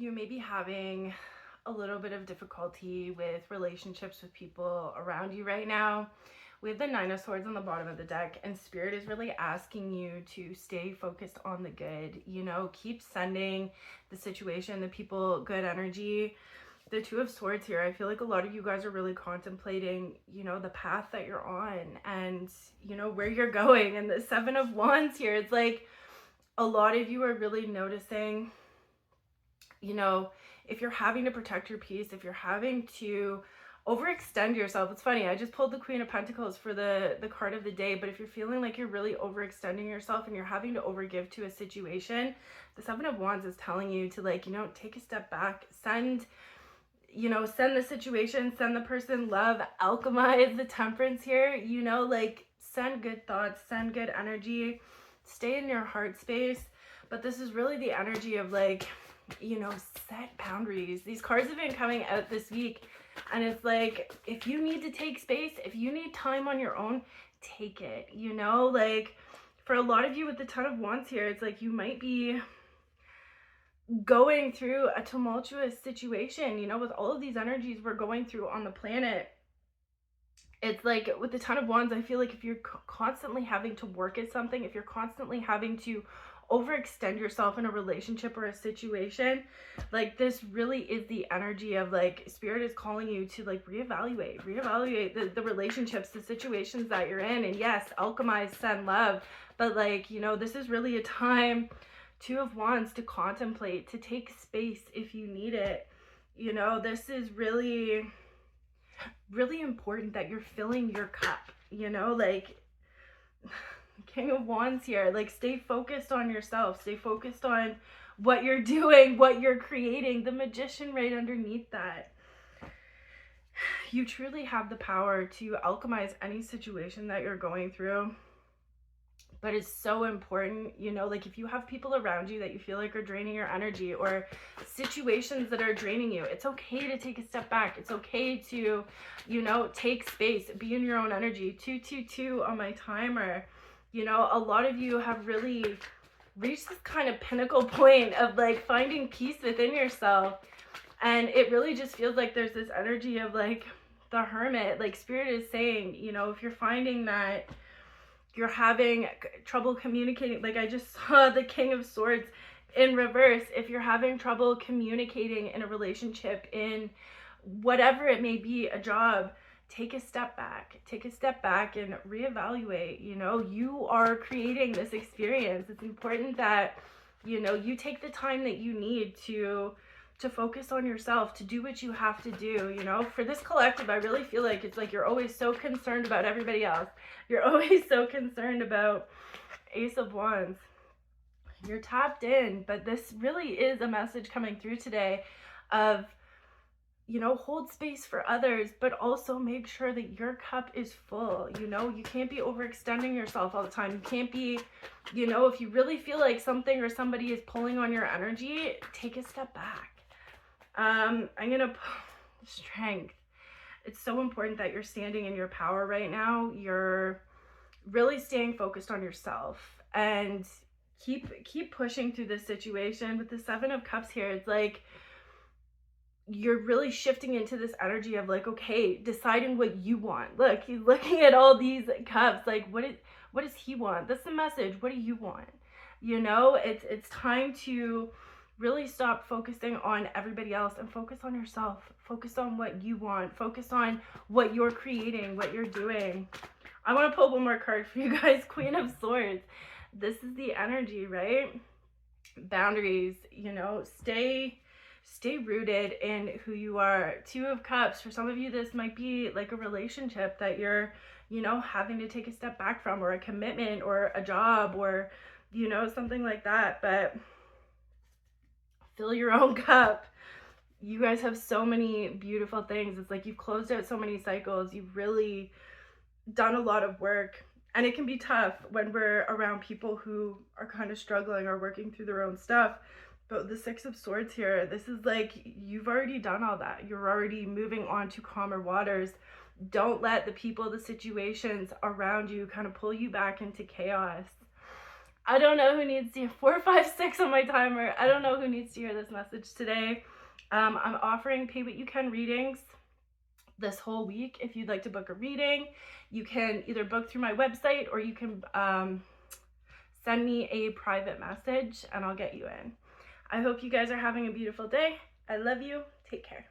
you may be having a little bit of difficulty with relationships with people around you right now. We have the Nine of Swords on the bottom of the deck, and Spirit is really asking you to stay focused on the good. Keep sending the situation, the people, good energy. The Two of Swords here, I feel like a lot of you guys are really contemplating, the path that you're on and, where you're going. And the Seven of Wands here, it's like a lot of you are really noticing, if you're having to protect your peace, if you're having to overextend yourself. It's funny, I just pulled the Queen of Pentacles for the card of the day, but if you're feeling like you're really overextending yourself and you're having to overgive to a situation, the Seven of Wands is telling you to take a step back, send the situation, send the person love, alchemize the Temperance here, send good thoughts, send good energy, stay in your heart space. But this is really the energy of set boundaries. These cards have been coming out this week, and it's like, if you need to take space, if you need time on your own, take it. For a lot of you with the Ten of Wands here, it's like you might be going through a tumultuous situation, with all of these energies we're going through on the planet. It's like with the Ten of Wands, I feel like if you're constantly having to work at something, if you're constantly having to overextend yourself in a relationship or a situation, this really is the energy of Spirit is calling you to reevaluate the relationships, the situations that you're in. And yes, alchemize, send love, but this is really a time, Two of Wands, to contemplate, to take space if you need it. This is really important that you're filling your cup. King of Wands here, stay focused on yourself, stay focused on what you're doing, what you're creating. The Magician right underneath that. You truly have the power to alchemize any situation that you're going through. But it's so important, if you have people around you that you feel like are draining your energy, or situations that are draining you, it's okay to take a step back. It's okay to, take space, be in your own energy. 222 on my timer. A lot of you have really reached this kind of pinnacle point of finding peace within yourself. And it really just feels like there's this energy of the Hermit. Spirit is saying, if you're finding that you're having trouble communicating, I just saw the King of Swords in reverse. If you're having trouble communicating in a relationship, in whatever it may be, a job, take a step back and reevaluate. You are creating this experience. It's important that, you take the time that you need to focus on yourself, to do what you have to do. For this collective, I really feel like it's you're always so concerned about everybody else. You're always so concerned about Ace of Wands. You're tapped in, but this really is a message coming through today of, hold space for others, but also make sure that your cup is full. You can't be overextending yourself all the time. You can't be, if you really feel like something or somebody is pulling on your energy, take a step back. I'm gonna put Strength. It's so important that you're standing in your power right now. You're really staying focused on yourself and keep pushing through this situation. With the Seven of Cups here, it's you're really shifting into this energy of okay, deciding what you want. Look, he's looking at all these cups. What does he want? That's the message. What do you want? It's time to really stop focusing on everybody else and focus on yourself. Focus on what you want. Focus on what you're creating, what you're doing. I want to pull one more card for you guys. Queen of Swords. This is the energy, right? Boundaries, stay rooted in who you are. Two of Cups. For some of you, this might be a relationship that you're, having to take a step back from, or a commitment, or a job, or, something like that. But fill your own cup. You guys have so many beautiful things. It's you've closed out so many cycles. You've really done a lot of work. And it can be tough when we're around people who are kind of struggling or working through their own stuff. But the Six of Swords here, this is you've already done all that. You're already moving on to calmer waters. Don't let the people, the situations around you kind of pull you back into chaos. I don't know who needs to hear 4, 5, 6 on my timer. I don't know who needs to hear this message today. I'm offering pay what you can readings this whole week. If you'd like to book a reading, you can either book through my website or you can send me a private message and I'll get you in. I hope you guys are having a beautiful day. I love you. Take care.